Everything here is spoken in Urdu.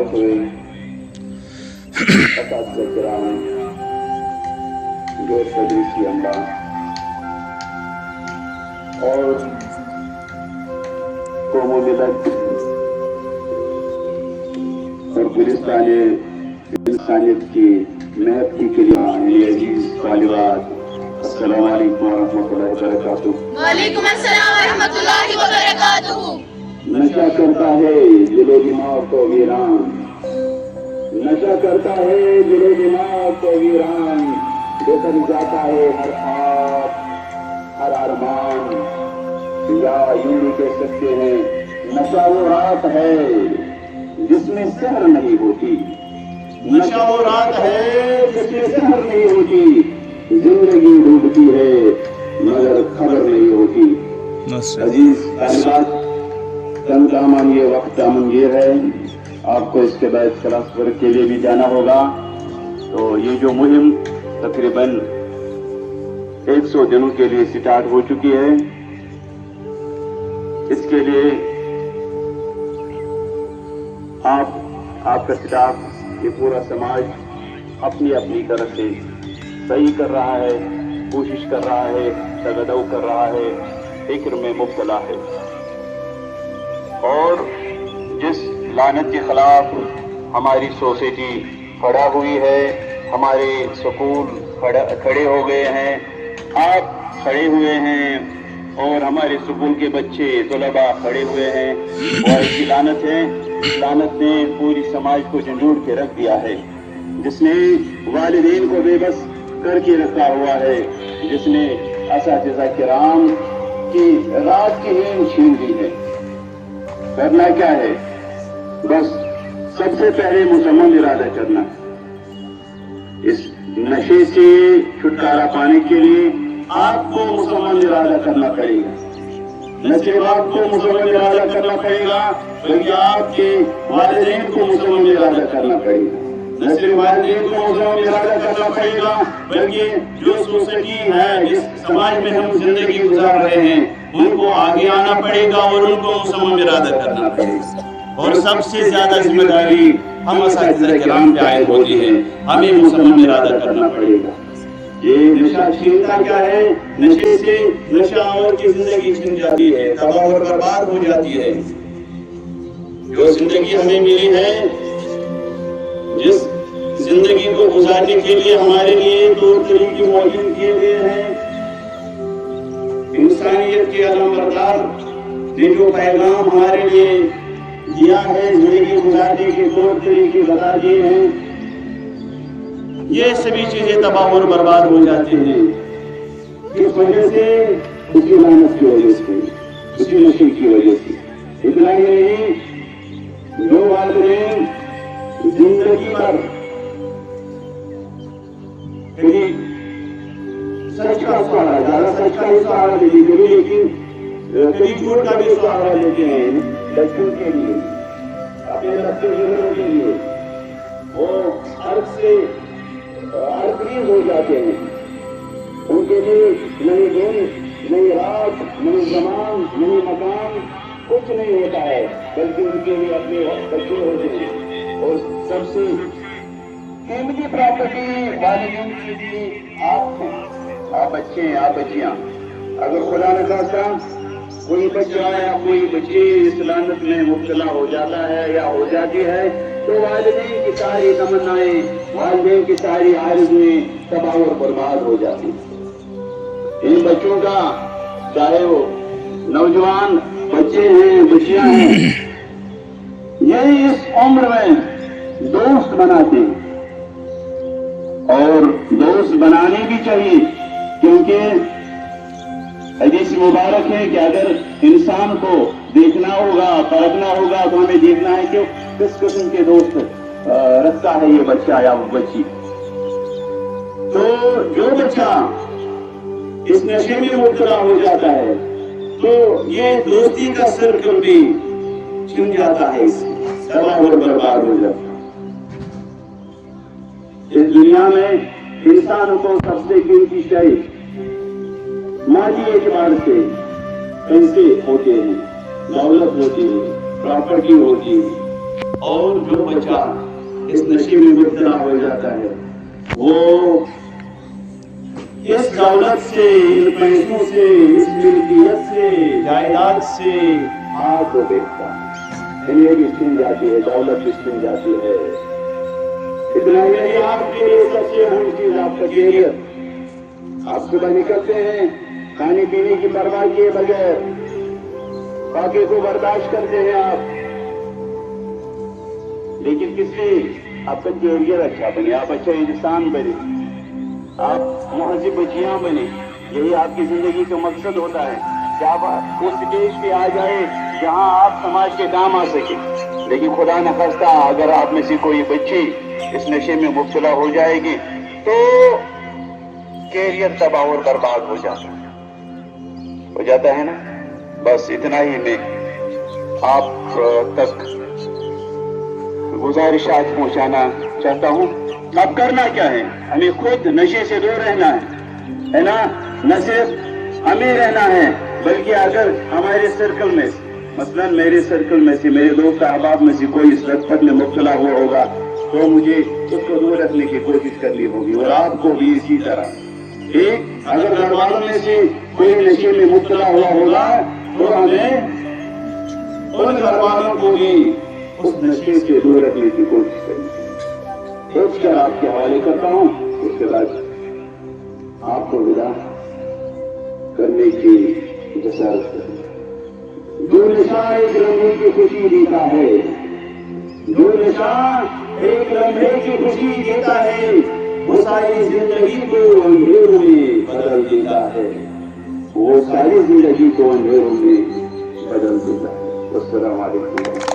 آئے ہوئے اساتذہ کرام، جو تدریسی عملہ اور قوم و ملت اور گلستان انسانیت کی محنت کی کلیہ عزیز طالبات، السلام علیکم ورحمۃ اللہ وبرکاتہ۔ وعلیکم السلام ورحمۃ اللہ وبرکاتہ۔ نشہ کرتا ہے دل و دماغ کو ویران، نشہ کرتا ہے دل و دماغ کو ویران، بکھر جاتا ہے ہر خواب ہر ارمان، یا یوں بھی کہہ سکتے ہیں نشہ وہ رات ہے جس میں سحر نہیں ہوتی، نشہ وہ رات ہے جس میں سحر نہیں ہوتی، زندگی ڈوبتی ہے مگر خبر نہیں ہوتی۔ عزیز طالبات، چند امن یہ وقت امن یہ ہے، آپ کو اس کے بعد کلاس ورک کے لیے بھی جانا ہوگا، تو یہ جو مہم تقریباً 100 دنوں کے لیے سٹارٹ ہو چکی ہے، اس کے لیے آپ کا اسٹاف، یہ پورا سماج اپنی اپنی طرف سے صحیح کر رہا ہے، کوشش کر رہا ہے، تگدو کر رہا ہے، فکر میں مبتلا ہے، اور جس لعنت کے خلاف ہماری سوسائٹی کھڑا ہوئی ہے، ہمارے سکول کھڑے ہو گئے ہیں، آپ کھڑے ہوئے ہیں، اور ہمارے سکول کے بچے طلباء کھڑے ہوئے ہیں، وہ ایسی لعنت ہے، اس لعنت نے پوری سماج کو جھنجھوڑ کے رکھ دیا ہے، جس نے والدین کو بے بس کر کے رکھا ہوا ہے، جس نے اساتذہ کرام کی رات کی نیند چھین لی ہے۔ کرنا کیا ہے؟ بس سب سے پہلے مصمم ارادہ کرنا، اس نشے سے چھٹکارا پانے کے لیے آپ کو مصمم ارادہ کرنا پڑے گا۔ نہ صرف آپ کو مصمم ارادہ کرنا پڑے گا بلکہ آپ کے والدین کو مصمم ارادہ کرنا پڑے گا، نہ صرف والدین کو مصمم ارادہ کرنا پڑے گا بلکہ جو سوسائٹی ہے، جس سماج میں ہم زندگی گزار رہے ہیں، ان کو آگے آنا پڑے گا اور ان کو مصمم ارادہ کرنا پڑے گا۔ اور سب سے زیادہ ذمہ داری ہم اساتذہ کرام پہ عائد ہوتی ہے، ہمیں مصمم ارادہ کرنا پڑے گا۔ یہ نشہ چھینتا کیا ہے؟ نشے سے نشہ اور کی زندگی چھن جاتی ہے، تباہ اور برباد ہو جاتی ہے۔ جو زندگی ہمیں ملی ہے، جس زندگی کو گزارنے کے لیے ہمارے لیے طور طریقے موجود کیے گئے ہیں، انسانیت کے علم بردار نے جو پیغام ہمارے لیے دیا ہے، زندگی گزارنے کے طور طریقے بتا دیے ہیں، یہ سبھی چیزیں تباہ اور برباد ہو جاتی ہیں۔ کس وجہ سے؟ اس کی لعنت کی وجہ سے، اسی نشے کی وجہ سے۔ اتنا ہی نہیں، جو والدین زندگی پر کبھی سچ کا سہارا، زیادہ سچ کا ہی سہارا لیتے کبھی، لیکن کبھی جھوٹ کا بھی سہارا لیتے ہیں بچوں کے لیے، اپنے بچے بزرگوں کے لیے، وہ عرق سے عرقریز ہو جاتے ہیں، ان کے لیے نئی دن، نئی رات، نئی زمان، نئی مکان کچھ نہیں ہوتا ہے، بلکہ ان کے لیے اپنے بچے ہوتے ہیں، اور سب سے قیمتی پراپرٹی والدین کے لیے آپ ہیں، آپ بچے ہیں، آپ بچیاں۔ اگر خدا نہ خواستہ کوئی بچہ یا کوئی بچی اس لعنت میں مبتلا ہو جاتا ہے یا ہو جاتی ہے، تو والدین کی ساری تمنائیں، والدین کی ساری آرزویں تباہ اور برباد ہو جاتی ہیں۔ ان بچوں کا، چاہے وہ نوجوان بچے ہیں، بچیاں ہیں، یہی اس عمر میں دوست بناتے ہیں، اور دوست بنانے بھی چاہیے، کیونکہ حدیث مبارک ہے کہ اگر انسان کو دیکھنا ہوگا، پرکھنا ہوگا، تو ہمیں دیکھنا ہے کہ کس قسم کے دوست رکھتا ہے یہ بچہ یا وہ بچی۔ تو جو بچہ اس نشے میں مبتلا ہو جاتا ہے تو یہ دوستی کا سرکل بھی چھن جاتا ہے، اس تباہ اور برباد ہو جاتا ہے۔ اس دنیا میں انسان کو سب سے قیمتی شے مادی اعتبار سے پیسے ہوتے ہیں، دولت ہوتی ہے، پراپرٹی ہوتی ہے، اور جو بچہ اس نشے میں مبتلا ہو جاتا ہے وہ اس دولت سے، ان پیسوں سے، اس ملکیت سے، جائیداد سے آپ کو دیکھتا ہے، انہیں بھی چھن جاتی ہے، دولت بھی چھن جاتی ہے۔ اتنا ہی نہیں، آپ کے لیے سب سے اہم چیز آپ کا کیریئر۔ آپ صبح نکلتے ہیں کھانے پینے کی پرواہ کیے بغیر، باقی کو برداشت کرتے ہیں آپ، لیکن کس لیے؟ آپ کا کیریئر اچھا بنے، آپ اچھا انسان بنے، آپ مہذب بچیاں بنے، یہی آپ کی زندگی کا مقصد ہوتا ہے کہ آپ اس سٹیج پہ آ جائیں جہاں آپ سماج کے کام آ سکیں۔ لیکن خدا نخواستہ اگر آپ میں سے کوئی بچی اس نشے میں مبتلا ہو جائے گی تو کیریئر تباہ اور برباد ہو جاتا ہے نا۔ بس اتنا ہی میں آپ تک گزارشات پہنچانا چاہتا ہوں۔ اب کرنا کیا ہے؟ ہمیں خود نشے سے دور رہنا ہے نا؟ نہ صرف ہمیں رہنا ہے بلکہ اگر ہمارے سرکل میں، مثلا میرے سرکل میں سے، میرے دوست احباب میں سے کوئی اس لطفت میں مبتلا ہوا ہوگا تو مجھے اس کو دور رکھنے کی کوشش کرنی ہوگی، اور آپ کو بھی اسی طرح۔ ایک اگر گھر والوں میں سے کوئی نشے میں مبتلا ہوا ہوگا تو ہمیں ان گھر والوں کو بھی اس نشے سے دور رکھنے کی کوشش کرنی ہے۔ سوچ کر آپ کے حوالے کرتا ہوں، اس کے بعد آپ کو ودا کرنے کی جسارت کریں۔ جو نشہ ایک لمحے کی خوشی دیتا ہے، جو نشہ ایک لمحے کی خوشی دیتا ہے، وہ ساری زندگی کو اندھیروں میں بدل دیتا ہے، وہ ساری زندگی کو اندھیروں میں بدل دیتا ہے۔ السلام علیکم۔